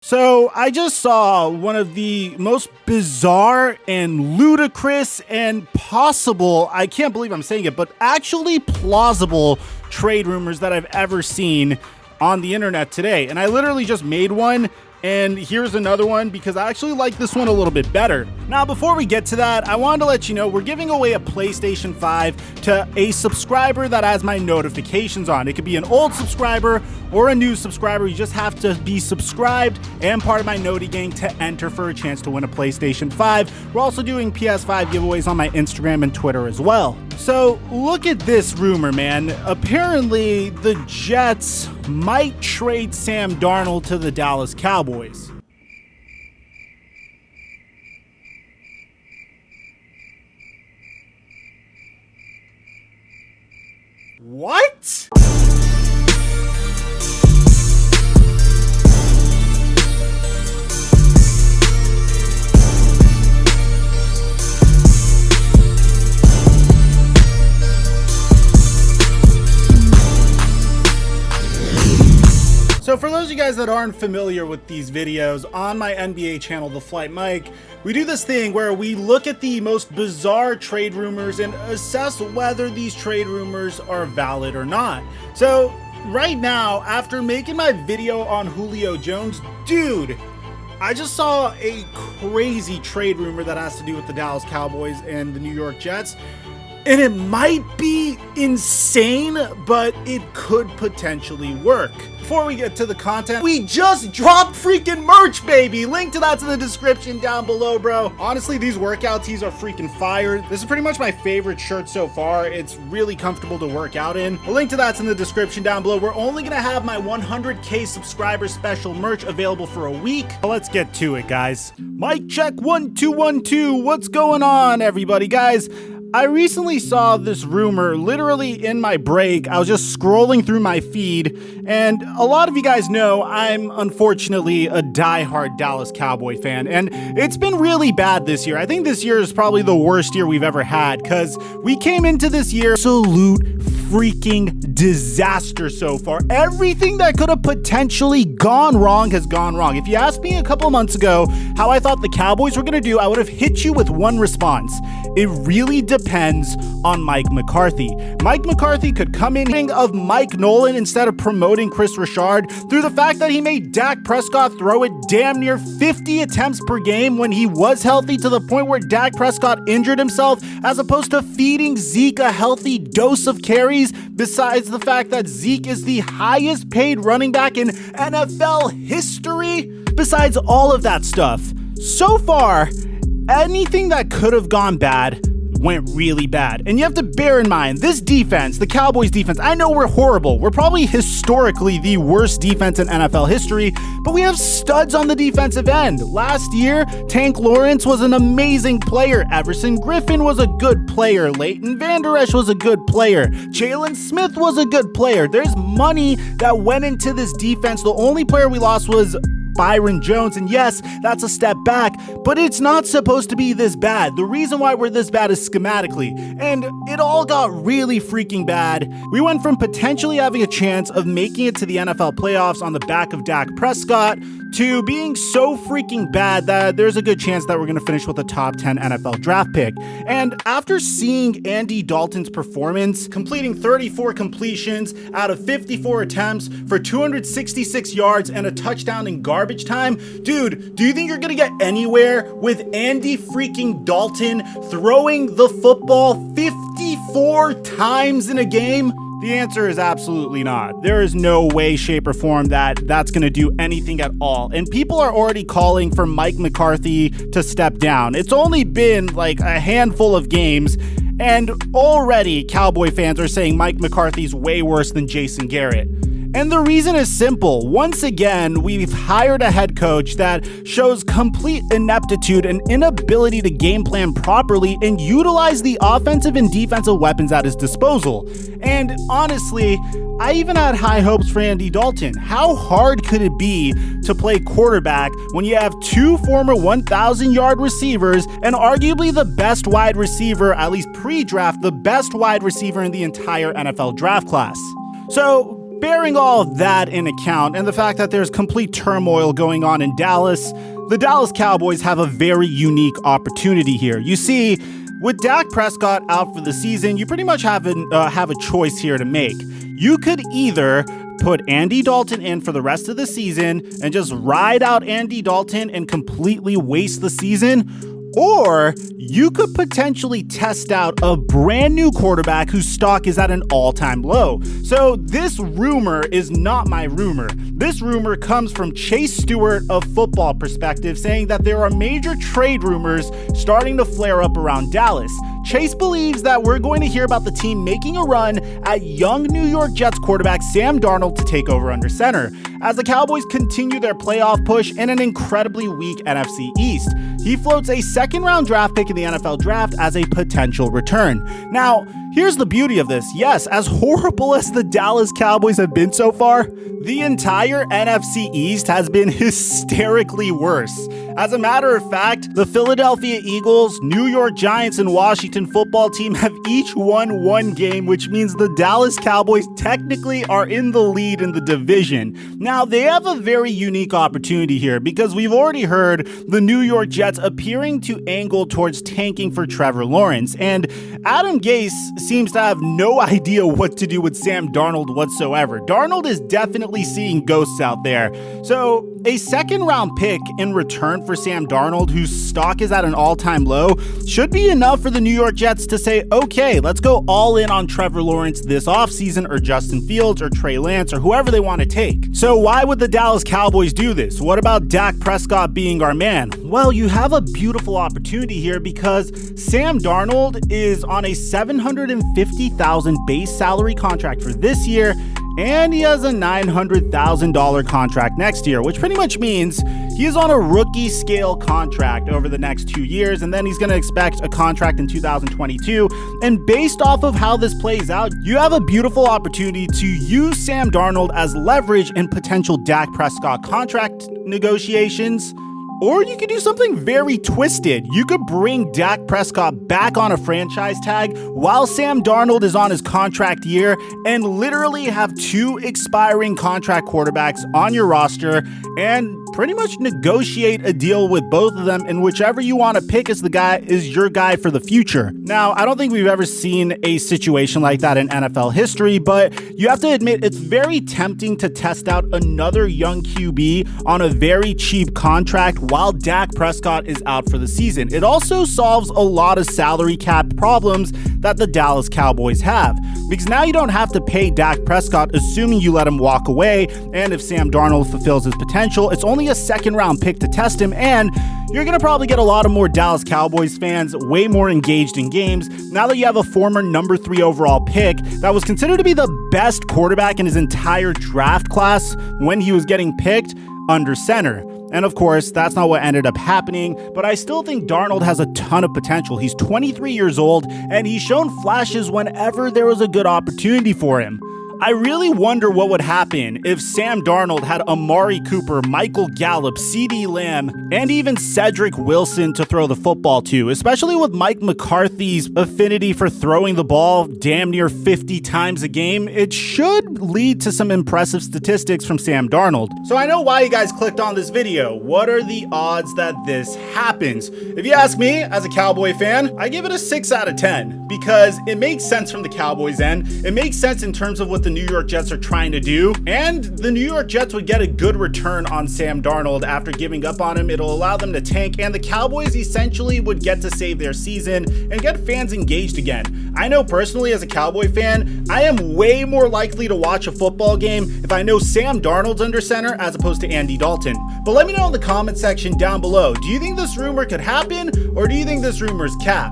So I just saw one of the most bizarre and ludicrous and possible, I can't believe I'm saying it, but actually plausible trade rumors that I've ever seen on the internet today. And I literally just made one. And here's another one because I actually like this one a little bit better. Now, before we get to that, I wanted to let you know we're giving away a PlayStation 5 to a subscriber that has my notifications on. It could be an old subscriber or a new subscriber. You just have to be subscribed and part of my Noti gang to enter for a chance to win a PlayStation 5. We're also doing PS5 giveaways on my Instagram and Twitter as well. So look at this rumor, man. Apparently, the Jets might trade Sam Darnold to the Dallas Cowboys. What? So for those of you guys that aren't familiar with these videos, on my NBA channel, The Flight Mike, we do this thing where we look at the most bizarre trade rumors and assess whether these trade rumors are valid or not. So right now, after making my video on Julio Jones, dude, I just saw a crazy trade rumor that has to do with the Dallas Cowboys and the New York Jets. And it might be insane, but it could potentially work. Before we get to the content, we just dropped freaking merch, baby. Link to that's in the description down below, bro. Honestly, these workout tees are freaking fire. This is pretty much my favorite shirt so far. It's really comfortable to work out in. A link to that's in the description down below. We're only gonna have my 100K subscriber special merch available for a week. Let's get to it, guys. Mic check 1 2 1 2. What's going on, everybody, guys? I recently saw this rumor literally in my break. I was just scrolling through my feed, and a lot of you guys know I'm unfortunately a diehard Dallas Cowboy fan, and it's been really bad this year. I think this year is probably the worst year we've ever had, because we came into this year absolute freaking disaster so far. Everything that could have potentially gone wrong has gone wrong. If you asked me a couple of months ago how I thought the Cowboys were going to do, I would have hit you with one response. It really depends on Mike McCarthy. Mike McCarthy could come in of Mike Nolan instead of promoting Chris Richard through the fact that he made Dak Prescott throw it damn near 50 attempts per game when he was healthy, to the point where Dak Prescott injured himself, as opposed to feeding Zeke a healthy dose of carries, besides the fact that Zeke is the highest paid running back in NFL history. Besides all of that stuff, so far, anything that could have gone bad went really bad. And you have to bear in mind, this defense, the Cowboys defense, I know we're horrible. We're probably historically the worst defense in NFL history, but we have studs on the defensive end. Last year, Tank Lawrence was an amazing player. Everson Griffin was a good player. Leighton Vander Esch was a good player. Jalen Smith was a good player. There's money that went into this defense. The only player we lost was Byron Jones, and yes, that's a step back, but it's not supposed to be this bad. The reason why we're this bad is schematically, and it all got really freaking bad. We went from potentially having a chance of making it to the NFL playoffs on the back of Dak Prescott to being so freaking bad that there's a good chance that we're going to finish with a top 10 NFL draft pick. And after seeing Andy Dalton's performance, completing 34 completions out of 54 attempts for 266 yards and a touchdown in garbage time, dude, do you think you're going to get anywhere with Andy freaking Dalton throwing the football 54 times in a game? The answer is absolutely not. There is no way, shape, or form that that's going to do anything at all. And people are already calling for Mike McCarthy to step down. It's only been like a handful of games, and already Cowboy fans are saying Mike McCarthy's way worse than Jason Garrett. And the reason is simple. Once again, we've hired a head coach that shows complete ineptitude and inability to game plan properly and utilize the offensive and defensive weapons at his disposal. And honestly, I even had high hopes for Andy Dalton. How hard could it be to play quarterback when you have two former 1,000-yard receivers and arguably the best wide receiver, at least pre-draft, the best wide receiver in the entire NFL draft class? So bearing all of that in account and the fact that there's complete turmoil going on in Dallas, the Dallas Cowboys have a very unique opportunity here. You see, with Dak Prescott out for the season, you pretty much have a choice here to make. You could either put Andy Dalton in for the rest of the season and just ride out Andy Dalton and completely waste the season, or you could potentially test out a brand new quarterback whose stock is at an all-time low. So this rumor is not my rumor. This rumor comes from Chase Stewart of Football Perspective, saying that there are major trade rumors starting to flare up around Dallas. Chase believes that we're going to hear about the team making a run at young New York Jets quarterback Sam Darnold to take over under center, as the Cowboys continue their playoff push in an incredibly weak NFC East. He floats a second-round draft pick in the NFL draft as a potential return. Now, here's the beauty of this. Yes, as horrible as the Dallas Cowboys have been so far, the entire NFC East has been hysterically worse. As a matter of fact, the Philadelphia Eagles, New York Giants, and Washington football team have each won one game, which means the Dallas Cowboys technically are in the lead in the division. Now, they have a very unique opportunity here because we've already heard the New York Jets appearing to angle towards tanking for Trevor Lawrence, and Adam Gase seems to have no idea what to do with Sam Darnold whatsoever. Darnold is definitely seeing ghosts out there. So a second-round pick in return for Sam Darnold, whose stock is at an all-time low, should be enough for the New York Jets to say, okay, let's go all in on Trevor Lawrence this offseason, or Justin Fields, or Trey Lance, or whoever they want to take. So why would the Dallas Cowboys do this? What about Dak Prescott being our man? Well, you have a beautiful opportunity here because Sam Darnold is on a $750,000 base salary contract for this year, and he has a $900,000 contract next year, which pretty much means he is on a rookie scale contract over the next 2 years, and then he's going to expect a contract in 2022. And based off of how this plays out, you have a beautiful opportunity to use Sam Darnold as leverage in potential Dak Prescott contract negotiations. Or you could do something very twisted. You could bring Dak Prescott back on a franchise tag while Sam Darnold is on his contract year and literally have two expiring contract quarterbacks on your roster and pretty much negotiate a deal with both of them, and whichever you want to pick as the guy is your guy for the future. Now, I don't think we've ever seen a situation like that in NFL history, but you have to admit it's very tempting to test out another young QB on a very cheap contract while Dak Prescott is out for the season. It also solves a lot of salary cap problems that the Dallas Cowboys have, because now you don't have to pay Dak Prescott assuming you let him walk away, and if Sam Darnold fulfills his potential, it's only a second-round pick to test him, and you're going to probably get a lot of more Dallas Cowboys fans way more engaged in games now that you have a former number 3 overall pick that was considered to be the best quarterback in his entire draft class when he was getting picked under center. And of course, that's not what ended up happening, but I still think Darnold has a ton of potential. He's 23 years old, and he's shown flashes whenever there was a good opportunity for him. I really wonder what would happen if Sam Darnold had Amari Cooper, Michael Gallup, CeeDee Lamb, and even Cedric Wilson to throw the football to, especially with Mike McCarthy's affinity for throwing the ball damn near 50 times a game. It should lead to some impressive statistics from Sam Darnold. So I know why you guys clicked on this video. What are the odds that this happens? If you ask me, as a Cowboy fan, I give it a 6 out of 10 because it makes sense from the Cowboys' end. It makes sense in terms of what the New York Jets are trying to do, and the New York Jets would get a good return on Sam Darnold after giving up on him. It'll allow them to tank, and the Cowboys essentially would get to save their season and get fans engaged again. I know personally, as a Cowboy fan, I am way more likely to watch a football game if I know Sam Darnold's under center as opposed to Andy Dalton. But let me know in the comment section down below, do you think this rumor could happen, or do you think this rumor is cap?